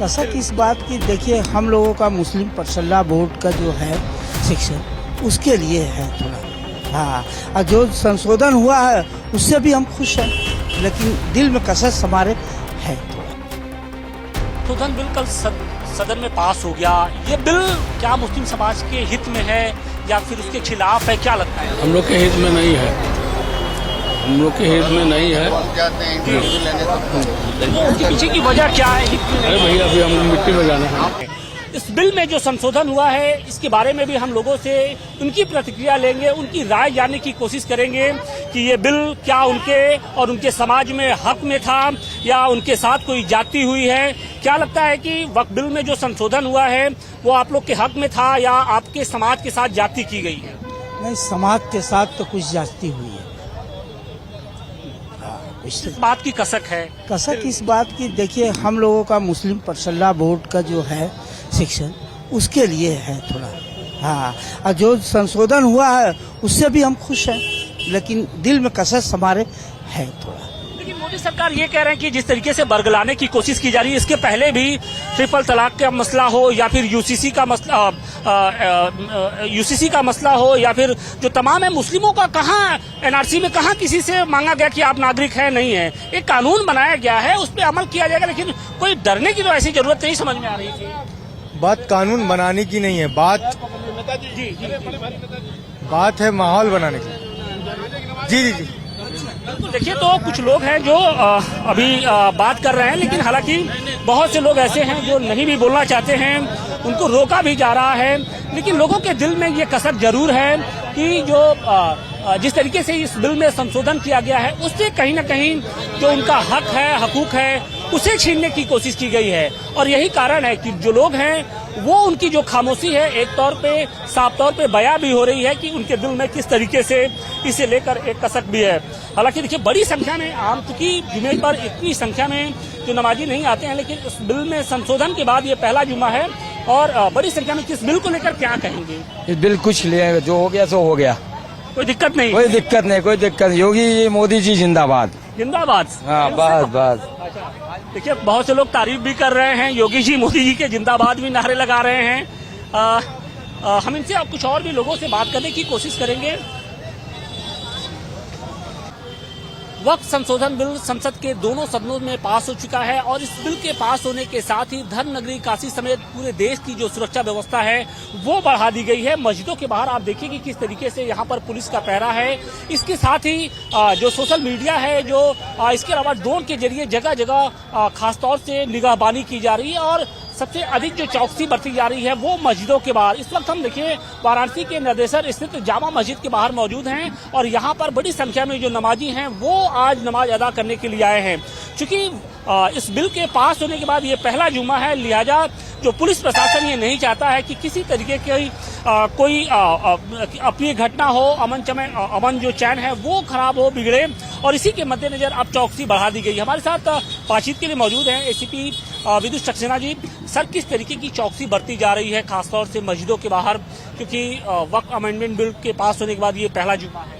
कसक इस बात की, देखिए हम लोगों का मुस्लिम पर्सनल बोर्ड का जो है सेक्शन उसके लिए है थोड़ा। हाँ, और जो संशोधन हुआ है उससे भी हम खुश हैं, लेकिन दिल में कसक हमारे है थोड़ा। संशोधन बिल कल सदन में पास हो गया। ये बिल क्या मुस्लिम समाज के हित में है या फिर उसके खिलाफ है, क्या लगता है? हम लोग के हित में नहीं है, हम लोग के हित में नहीं है। उसके पीछे की वजह क्या है? अरे भैया अभी हम मिट्टी में जाना है। इस बिल में जो संशोधन हुआ है इसके बारे में भी हम लोगों से उनकी प्रतिक्रिया लेंगे, उनकी राय जानने की कोशिश करेंगे कि ये बिल क्या उनके और उनके समाज में हक में था या उनके साथ कोई जाति हुई है। क्या लगता है कि वक्फ बिल में जो संशोधन हुआ है वो आप लोग के हक में था या आपके समाज के साथ जाति की गई है? नहीं, समाज के साथ तो कुछ जाति हुई है। इस बात की कसक है। कसक इस बात की, देखिए हम लोगों का मुस्लिम पर्सनल बोर्ड का जो है सेक्शन उसके लिए है थोड़ा। हाँ, और जो संशोधन हुआ है उससे भी हम खुश हैं, लेकिन दिल में कसक हमारे है थोड़ा। लेकिन मोदी सरकार ये कह रहे हैं कि जिस तरीके से बरगलाने की कोशिश की जा रही है, इसके पहले भी ट्रिपल तलाक का मसला हो या फिर यूसीसी का मसला हो या फिर जो तमाम है मुस्लिमों का, कहाँ एनआरसी में कहाँ किसी से मांगा गया कि आप नागरिक है नहीं है। एक कानून बनाया गया है, उस पर अमल किया जाएगा, लेकिन कोई डरने की तो ऐसी जरूरत नहीं समझ में आ रही थी। बात कानून बनाने की नहीं है, बात है माहौल बनाने की। जी। तो देखिए, तो कुछ लोग हैं जो अभी बात कर रहे हैं, लेकिन हालांकि बहुत से लोग ऐसे हैं जो नहीं भी बोलना चाहते हैं, उनको रोका भी जा रहा है। लेकिन लोगों के दिल में ये कसक जरूर है कि जो जिस तरीके से इस बिल में संशोधन किया गया है उससे कहीं ना कहीं जो उनका हक है, हकूक है, उसे छीनने की कोशिश की गई है। और यही कारण है कि जो लोग हैं वो उनकी जो खामोशी है एक तौर पे साफ तौर पे बयां भी हो रही है कि उनके दिल में किस तरीके से इसे लेकर एक कसक भी है। हालांकि देखिए, बड़ी संख्या में आम, क्योंकि जुमे पर इतनी संख्या में जो नमाजी नहीं आते हैं, लेकिन इस बिल में संशोधन के बाद ये पहला जुमा है और बड़ी संख्या में किस बिल को लेकर क्या कहेंगे? इस बिल कुछ ले, जो हो गया सो हो गया, कोई दिक्कत नहीं, कोई दिक्कत नहीं, कोई दिक्कत। योगी मोदी जी जिंदाबाद, जिंदाबाद। हाँ बस। देखिए, बहुत से लोग तारीफ भी कर रहे हैं, योगी जी मोदी जी के जिंदाबाद भी नारे लगा रहे हैं। हम इनसे अब कुछ और भी लोगों से बात करने की कोशिश करेंगे। वक्फ संशोधन बिल संसद के दोनों सदनों में पास हो चुका है और इस बिल के पास होने के साथ ही धर्म नगरी काशी समेत पूरे देश की जो सुरक्षा व्यवस्था है वो बढ़ा दी गई है। मस्जिदों के बाहर आप देखिए कि किस तरीके से यहाँ पर पुलिस का पहरा है। इसके साथ ही जो सोशल मीडिया है, जो इसके अलावा ड्रोन के जरिए जगह जगह खासतौर से निगाहबानी की जा रही है और सबसे अधिक जो चौकसी बरती जा रही है वो मस्जिदों के बाहर। इस वक्त हम देखिए वाराणसी के निर्देशर स्थित जामा मस्जिद के बाहर मौजूद हैं और यहाँ पर बड़ी संख्या में जो नमाजी हैं वो आज नमाज अदा करने के लिए आए हैं। चूंकि इस बिल के पास होने के बाद ये पहला जुमा है, लिहाजा जो पुलिस प्रशासन ये नहीं चाहता है कि किसी तरीके की कोई अप्रिय घटना हो, अमन जो चैन है वो खराब हो, बिगड़े, और इसी के मद्देनजर अब चौकसी बढ़ा दी गई। हमारे साथ बातचीत के लिए मौजूद हैं एसीपी विदुष सक्सेना जी। सर, किस तरीके की चौकसी बरती जा रही है खासतौर से मस्जिदों के बाहर, क्योंकि वक्फ अमेंडमेंट बिल के पास होने के बाद ये पहला जुमा है?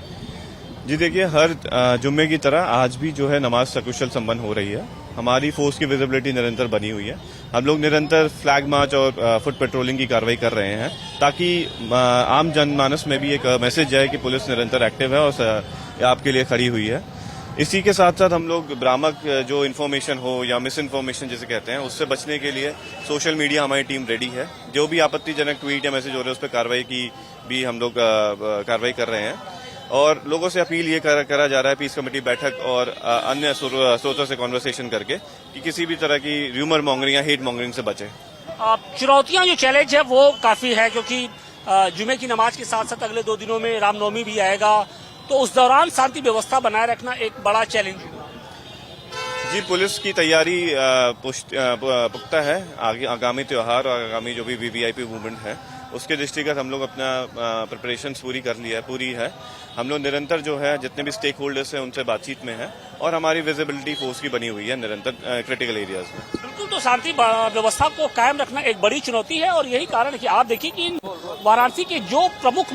जी देखिए, हर जुम्मे की तरह आज भी जो है नमाज सकुशल संपन्न हो रही है। हमारी फोर्स की विजिबिलिटी निरंतर बनी हुई है। हम लोग निरंतर फ्लैग मार्च और फुट पेट्रोलिंग की कार्रवाई कर रहे हैं ताकि आम जनमानस में भी एक मैसेज जाए कि पुलिस निरंतर एक्टिव है और आपके लिए खड़ी हुई है। इसी के साथ साथ हम लोग भ्रामक जो इन्फॉर्मेशन हो या मिस इन्फॉर्मेशन जिसे कहते हैं उससे बचने के लिए सोशल मीडिया हमारी टीम रेडी है। जो भी आपत्तिजनक ट्वीट या मैसेज हो रहे हैं उस पर कार्रवाई की भी हम लोग कार्रवाई कर रहे हैं और लोगों से अपील ये करा जा रहा है पीस कमेटी बैठक और अन्य स्रोतों से कॉन्वर्सेशन करके कि किसी भी तरह की र्यूमर मॉन्गरिंग या हेट मॉन्गरिंग से बचे। चुनौतियां जो चैलेंज है वो काफी है, क्योंकि जुमे की नमाज के साथ साथ अगले 2 दिनों में रामनवमी भी आएगा, तो उस दौरान शांति व्यवस्था बनाए रखना एक बड़ा चैलेंज होगा। जी, पुलिस की तैयारी पुख्ता है। आगामी त्योहार और आगामी जो भी वीवीआईपी मूवमेंट है उसके दृष्टिगत हम लोग अपना प्रिपरेशंस पूरी है। हम लोग निरंतर जो है जितने भी स्टेक होल्डर्स हैं उनसे बातचीत में है और हमारी विजिबिलिटी फोर्स की बनी हुई है निरंतर क्रिटिकल एरियाज में। बिल्कुल, तो शांति व्यवस्था को कायम रखना एक बड़ी चुनौती है और यही कारण है कि आप देखिए कि वाराणसी के जो प्रमुख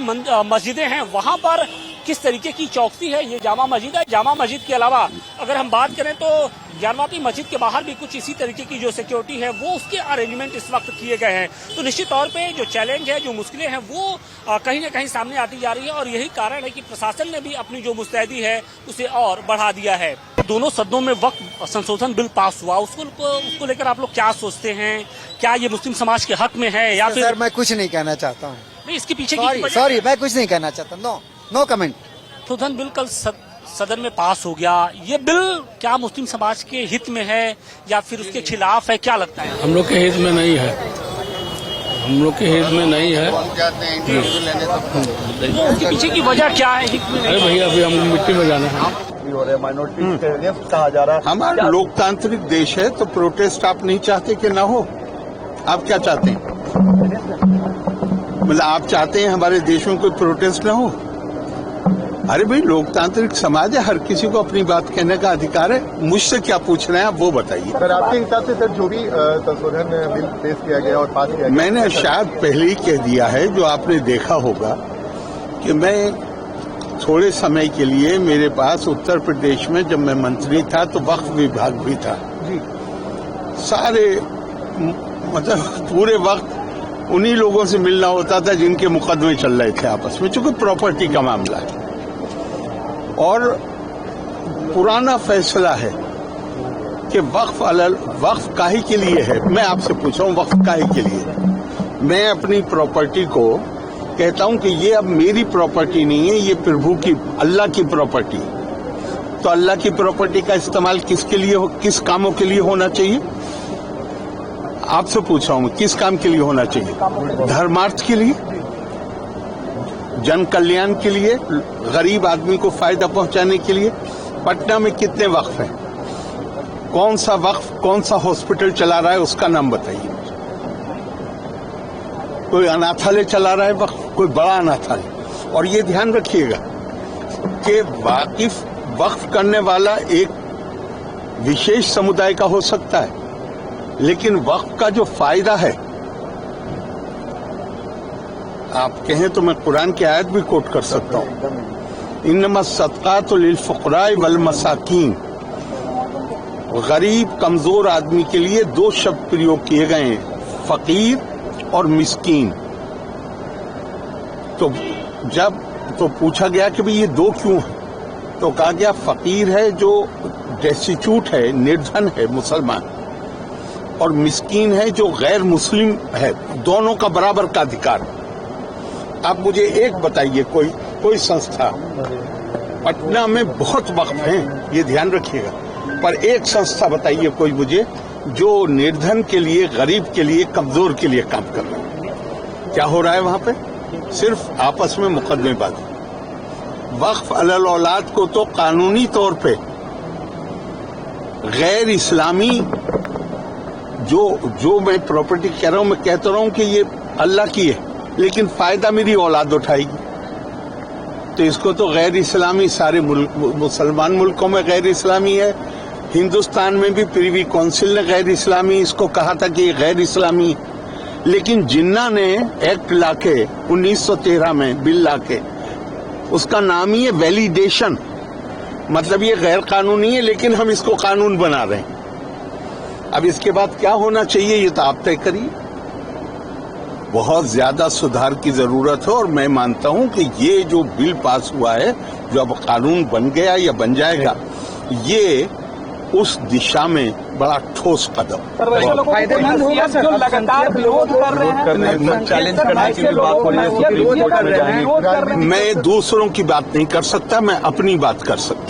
मस्जिदें हैं वहां पर किस तरीके की चौकसी है। ये जामा मस्जिद है। जामा मस्जिद के अलावा अगर हम बात करें तो ज्ञानवापी मस्जिद के बाहर भी कुछ इसी तरीके की जो सिक्योरिटी है वो उसके अरेंजमेंट इस वक्त किए गए हैं। तो निश्चित तौर पे जो चैलेंज है, जो मुश्किलें हैं वो कहीं ना कहीं सामने आती जा रही है और यही कारण है कि प्रशासन ने भी अपनी जो मुस्तैदी है उसे और बढ़ा दिया है। दोनों सदनों में वक्फ संशोधन बिल पास हुआ, उसको लेकर आप लोग क्या सोचते हैं? क्या ये मुस्लिम समाज के हक में है या फिर? सर मैं कुछ नहीं कहना चाहता हूँ। नहीं, इसके पीछे सॉरी मैं कुछ नहीं कहना चाहता। No comment. संशोधन बिल कल सदन में पास हो गया। ये बिल क्या मुस्लिम समाज के हित में है या फिर उसके खिलाफ है, क्या लगता है? हम लोग के हित में नहीं है, हम लोग के हित में नहीं है। तो उसके पीछे की वजह क्या है? हित में अरे भैया अभी हम मिट्टी में जाना है। माइनॉरिटी के अगेंस्ट कहा जा रहा है। हमारा लोकतांत्रिक देश है तो प्रोटेस्ट आप नहीं चाहते कि ना हो? आप क्या चाहते हैं? मतलब आप चाहते हैं हमारे देश में कोई प्रोटेस्ट ना हो? अरे भाई लोकतांत्रिक समाज है, हर किसी को अपनी बात कहने का अधिकार है। मुझसे क्या पूछ रहे हैं आप वो बताइए। सर आपके हिसाब से सर जो भी संशोधन बिल पेश किया गया और पास किया गया, मैंने शायद पहले ही कह दिया है, जो आपने देखा होगा कि मैं थोड़े समय के लिए मेरे पास उत्तर प्रदेश में जब मैं मंत्री था तो वक्फ विभाग भी था जी। सारे मतलब पूरे वक्त उन्हीं लोगों से मिलना होता था जिनके मुकदमे चल रहे थे आपस में, चूंकि प्रॉपर्टी का मामला है और पुराना फैसला है कि वक्फ काहे के लिए है। मैं आपसे पूछ रहा हूँ वक्फ काहे के लिए? मैं अपनी प्रॉपर्टी को कहता हूं कि ये अब मेरी प्रॉपर्टी नहीं है, ये प्रभु की, अल्लाह की प्रॉपर्टी। तो अल्लाह की प्रॉपर्टी का इस्तेमाल किसके लिए हो, किस कामों के लिए होना चाहिए? आपसे पूछ रहा हूं किस काम के लिए होना चाहिए? धर्मार्थ के लिए, जन कल्याण के लिए, गरीब आदमी को फायदा पहुंचाने के लिए। पटना में कितने वक्फ हैं? कौन सा वक्फ कौन सा हॉस्पिटल चला रहा है उसका नाम बताइए। कोई अनाथालय चला रहा है वक्फ, कोई बड़ा अनाथालय। और ये ध्यान रखिएगा कि वक्फ करने वाला एक विशेष समुदाय का हो सकता है, लेकिन वक्फ का जो फायदा है, आप कहें तो मैं कुरान की आयत भी कोट कर सकता हूं, इन्नमस सदकातु लिल फुक़राए वल मसाकीन। गरीब कमजोर आदमी के लिए दो शब्द प्रयोग किए गए हैं, फकीर और मिस्कीन। तो जब तो पूछा गया कि भाई ये दो क्यों है, तो कहा गया फकीर है जो डेस्टिट्यूट है, निर्धन है, मुसलमान, और मिस्कीन है जो गैर मुस्लिम है। दोनों का बराबर का अधिकार। आप मुझे एक बताइए, कोई संस्था, पटना में बहुत वक्फ हैं, ये ध्यान रखिएगा, पर एक संस्था बताइए कोई मुझे जो निर्धन के लिए, गरीब के लिए, कमजोर के लिए काम कर रहा है। क्या हो रहा है वहां पे? सिर्फ आपस में मुकदमेबाजी। वक्फ अलल औलाद को तो कानूनी तौर पे गैर इस्लामी जो मैं प्रॉपर्टी कह रहा हूं, मैं कहता रहा हूं कि ये अल्लाह की है, लेकिन फायदा मेरी औलाद उठाएगी, तो इसको तो गैर इस्लामी, सारे मुसलमान मुल्कों में गैर इस्लामी है। हिंदुस्तान में भी प्रिवी काउंसिल ने गैर इस्लामी इसको कहा था कि ये गैर इस्लामी, लेकिन जिन्ना ने एक्ट लाके 1913 में बिल लाके, उसका नाम ही है वैलिडेशन, मतलब ये गैर कानूनी है लेकिन हम इसको कानून बना रहे हैं। अब इसके बाद क्या होना चाहिए ये तो आप तय करिए। बहुत ज्यादा सुधार की जरूरत है और मैं मानता हूं कि ये जो बिल पास हुआ है, जो अब कानून बन गया या बन जाएगा, ये उस दिशा में बड़ा ठोस कदम। फायदेमंद होगा सर, जो लगातार विरोध कर रहे हैं, चैलेंज करने की भी बात हो रही है, सुप्रीम कोर्ट में जाएंगे। मैं दूसरों की बात नहीं कर सकता, मैं अपनी बात कर सकता।